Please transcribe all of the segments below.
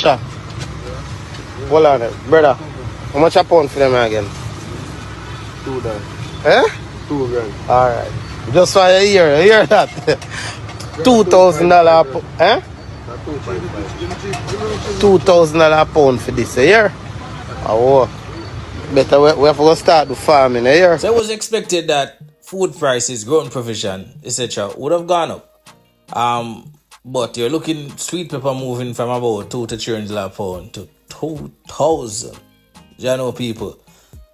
shot. Hold on, brother. How much a pound for them again? $2. Eh? $2 grand. Alright. Just for a year, you hear that? $2,000 eh? $2,000 pound for this a year. Oh, better we have to go start the farming a year. So it was expected that food prices, growing provision, etc. would have gone up. But you're looking sweet pepper moving from about $2 to $300 a pound to 2,000. You know, people.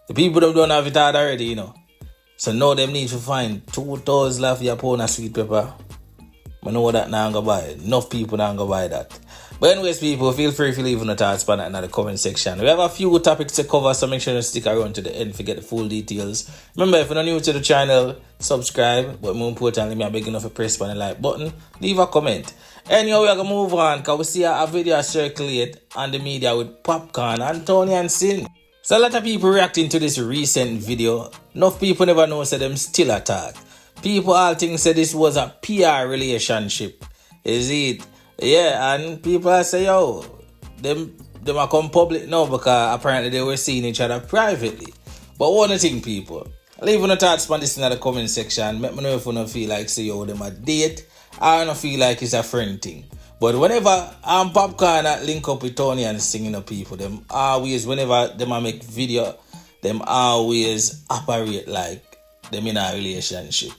The people that don't have it hard already, you know. So now them need to find $2,000 for your pound of sweet pepper. I know that now I'm gonna buy it. Enough people now gonna buy that. But anyways, people, feel free to leave in the thoughts in the comment section. We have a few topics to cover, so make sure you stick around to the end to get the full details. Remember, if you're not new to the channel, subscribe. But more importantly, I'm big enough to press on the like button. Leave a comment. Anyway, we're gonna move on because we see a video circulate on the media with Popcaan and Tonian. So a lot of people reacting to this recent video. Enough people never know so them still attack. People all think say this was a PR relationship. Is it? Yeah, and people say, yo, them are come public now because apparently they were seeing each other privately. But one thing, people, leave your thoughts on this in the comment section. Let me know if you don't feel like say yo them a date. I don't feel like it's a friend thing. But whenever Popcaan link up with Tony and singing up people, them always, whenever them make video, them always operate like them in a relationship.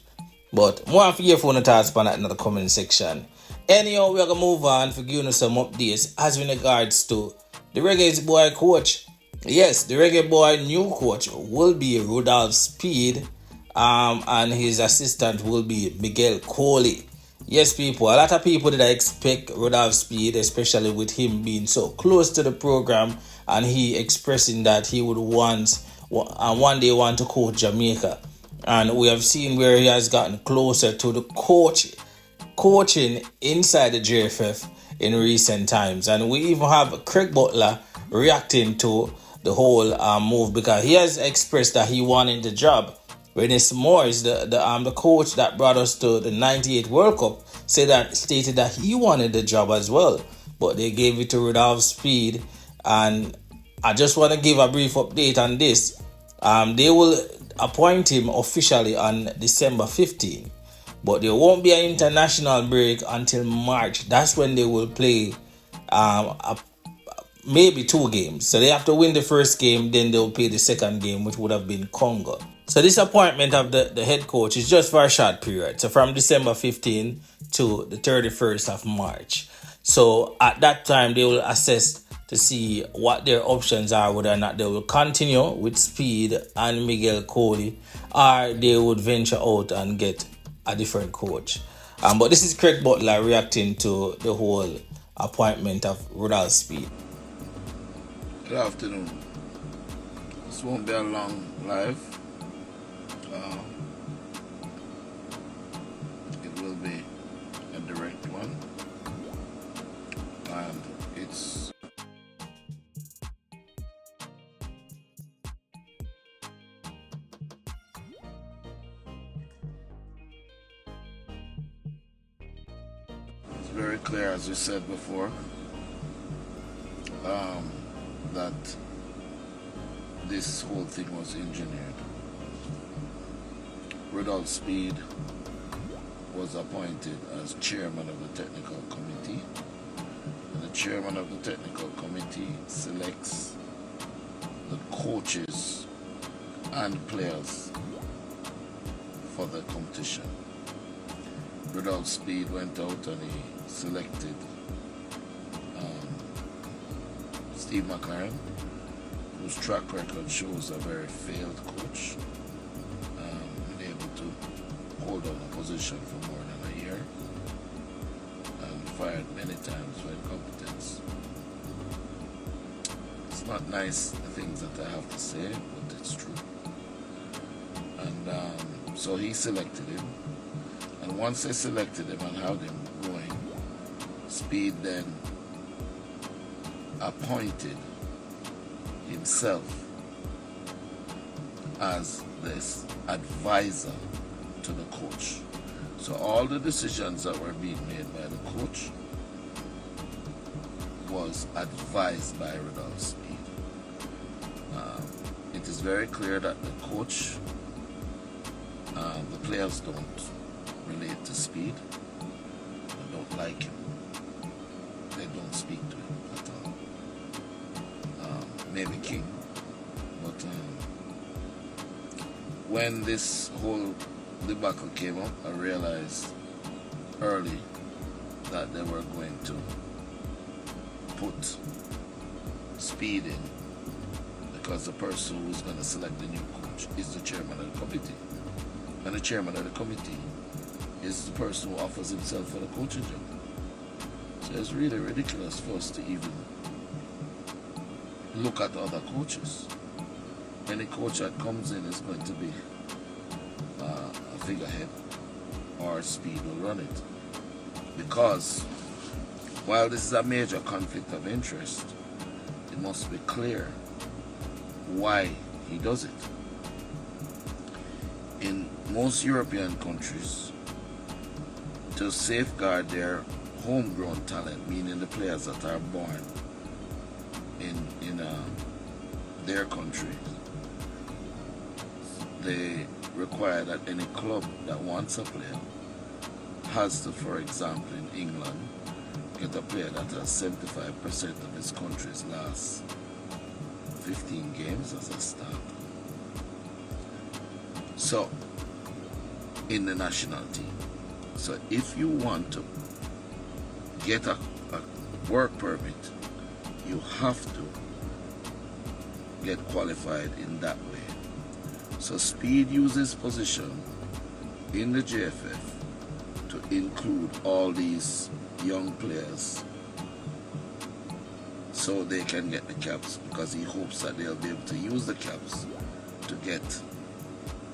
But more for your phone thoughts on that in the comment section. Anyhow, we're gonna move on for giving us some updates as in regards to the Reggae's boy coach. Yes, the Reggae boy new coach will be Rudolph Speed, and his assistant will be Miguel Coley. Yes, people, a lot of people did expect Rudolph Speed, especially with him being so close to the program and he expressing that he would one day want to coach Jamaica. And we have seen where he has gotten closer to the coaching inside the JFF in recent times. And we even have Craig Butler reacting to the whole move because he has expressed that he wanted the job. Rennes Morris, the coach that brought us to the 98 World Cup, stated that he wanted the job as well. But they gave it to Rudolph Speed. And I just want to give a brief update on this. They will appoint him officially on December 15. But there won't be an international break until March. That's when they will play maybe 2 games. So they have to win the first game, then they'll play the second game, which would have been Congo. So this appointment of the head coach is just for a short period. So from December 15 to the 31st of March. So at that time, they will assess to see what their options are, whether or not they will continue with Speed and Miguel Coley, or they would venture out and get a different coach. But this is Craig Butler reacting to the whole appointment of Rudolph Speed. Good afternoon. This won't be a long live. It will be a direct one, and it's very clear, as you said before, that this whole thing was engineered. Rudolph Speed was appointed as chairman of the technical committee, and the chairman of the technical committee selects the coaches and players for the competition. Rudolph Speed went out and he selected Steve McLaren, whose track record shows a very failed coach, unable to hold on a position for more than a year, and fired many times for incompetence. It's not nice, the things that I have to say, but it's true. And so he selected him, and once they selected him and had him going, Speed then appointed himself as this advisor to the coach. So all the decisions that were being made by the coach was advised by Rudolph Speed. It is very clear that the coach, the players don't relate to Speed. They don't like him. They don't speak to him at all. Maybe King, but when this whole debacle came up, I realized early that they were going to put Speed in because the person who's going to select the new coach is the chairman of the committee. And the chairman of the committee is the person who offers himself for the coaching job. So it's really ridiculous for us to even look at other coaches. Any coach that comes in is going to be a figurehead, or Speed will run it. Because while this is a major conflict of interest, it must be clear why he does it. In most European countries, to safeguard their homegrown talent, meaning the players that are born in their country, they require that any club that wants a player has to, for example, in England, get a player that has 75% of his country's last 15 games as a start. So, in the national team. So if you want to get a work permit, you have to get qualified in that way. So Speed uses position in the JFF to include all these young players so they can get the caps, because he hopes that they'll be able to use the caps to get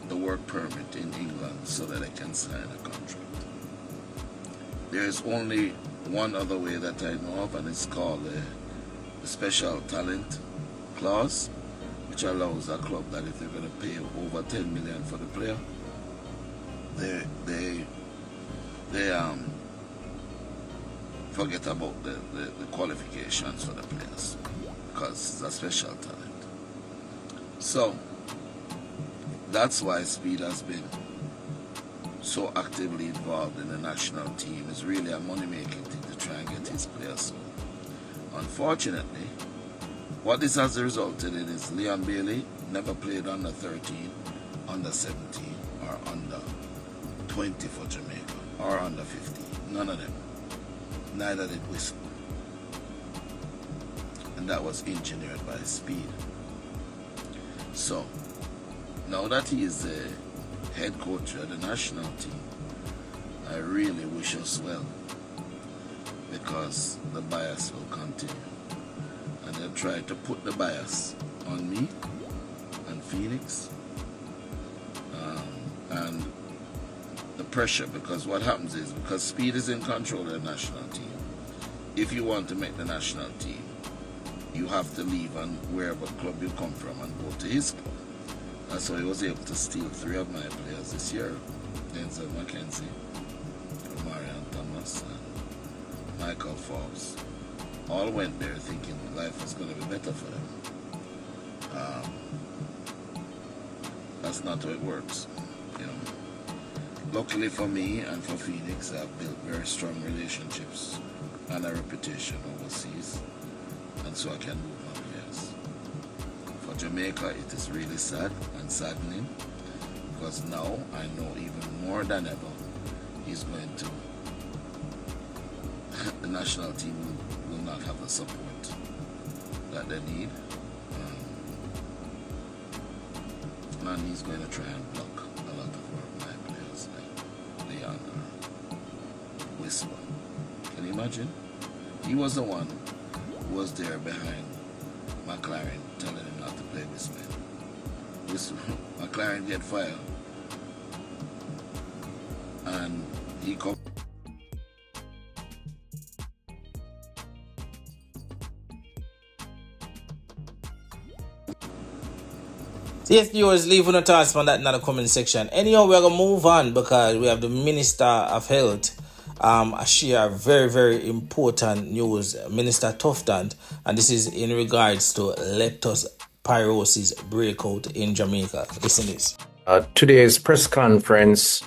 the work permit in England so that they can sign a contract. There is only one other way that I know of, and it's called the special talent clause, which allows a club that if they're going to pay over 10 million for the player, they forget about the qualifications for the players, because it's a special talent. So that's why Speed has been so actively involved in the national team. It's really a money-making thing to try and get his players. So unfortunately, what this has resulted in is Leon Bailey never played under 13, under 17, or under 20 for Jamaica, or under 15. None of them. Neither did Whistle. And that was engineered by Speed. So now that he is the head coach of the national team, I really wish us well, because the bias will continue. And they'll try to put the bias on me and Phoenix, and the pressure, because what happens is, because Speed is in control of the national team, if you want to make the national team, you have to leave and wherever club you come from and go to his club. That's why he was able to steal 3 of my players this year. Denzel McKenzie, Marion Thomas, and Michael Forbes. All went there thinking life was going to be better for them. That's not how it works, you know. Luckily for me and for Phoenix, I've built very strong relationships and a reputation overseas, and so I can move my players. For Jamaica, it is really sad and saddening, because now I know even more than ever he's going to, the national team will not have the support that they need, and he's going to try and block a lot of my players like Leon or Whisper. Can you imagine? He was the one who was there behind McLaren telling him not to play this man. McLaren get fired, and he come. Yes, viewers, leave on a task on that in the comment section. Anyhow, we're going to move on, because we have the Minister of Health share very, very important news, Minister Tufton, and this is in regards to leptospirosis breakout in Jamaica. Listen to this. Today's press conference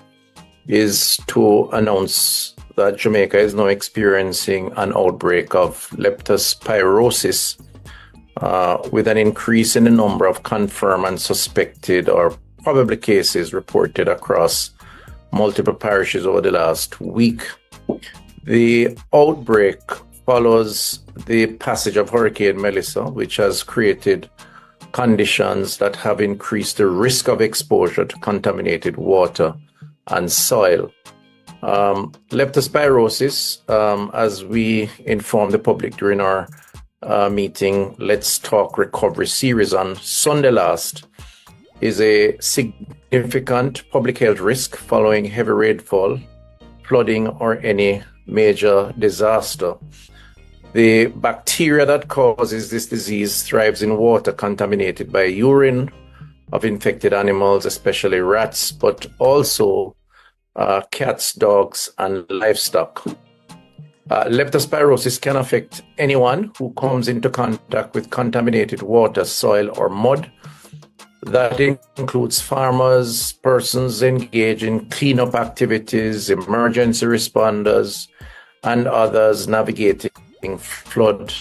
is to announce that Jamaica is now experiencing an outbreak of leptospirosis with an increase in the number of confirmed and suspected or probable cases reported across multiple parishes over the last week. The outbreak follows the passage of Hurricane Melissa, which has created conditions that have increased the risk of exposure to contaminated water and soil. Leptospirosis, as we informed the public during our meeting, Let's Talk Recovery series on Sunday last, is a significant public health risk following heavy rainfall, flooding, or any major disaster. The bacteria that causes this disease thrives in water contaminated by urine of infected animals, especially rats, but also cats, dogs, and livestock. Leptospirosis can affect anyone who comes into contact with contaminated water, soil, or mud. That includes farmers, persons engaged in cleanup activities, emergency responders, and others navigating flood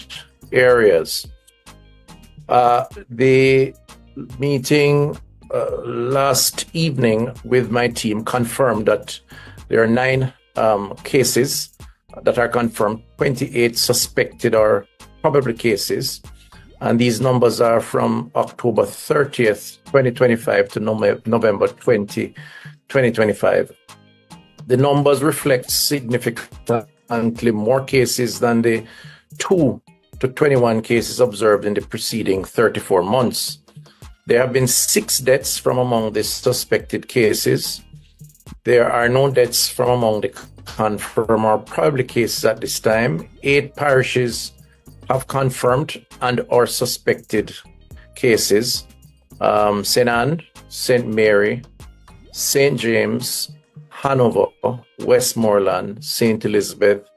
areas. The meeting last evening with my team confirmed that there are 9 cases that are confirmed, 28 suspected or probable cases. And these numbers are from October 30th, 2025 to November 20, 2025. The numbers reflect significantly more cases than the 2 to 21 cases observed in the preceding 34 months. There have been 6 deaths from among the suspected cases. There are no deaths from among the confirmed or probable cases at this time. 8 parishes have confirmed and or suspected cases. St. Anne, St. Mary, St. James, Hanover, Westmoreland, St. Elizabeth,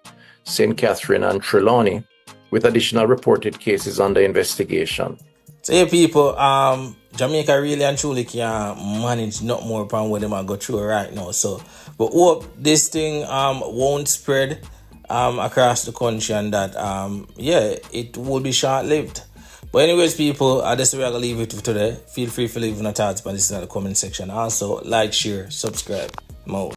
St. Catherine, and Trelawney, with additional reported cases under investigation. So yeah, people, Jamaica really and truly can manage not more upon what they might go through right now. So, but hope this thing won't spread across the country, and that it will be short-lived. But anyways, people, that's where I'm gonna leave it for today. Feel free to leave your thoughts by this in the comment section. Also, like, share, subscribe. More.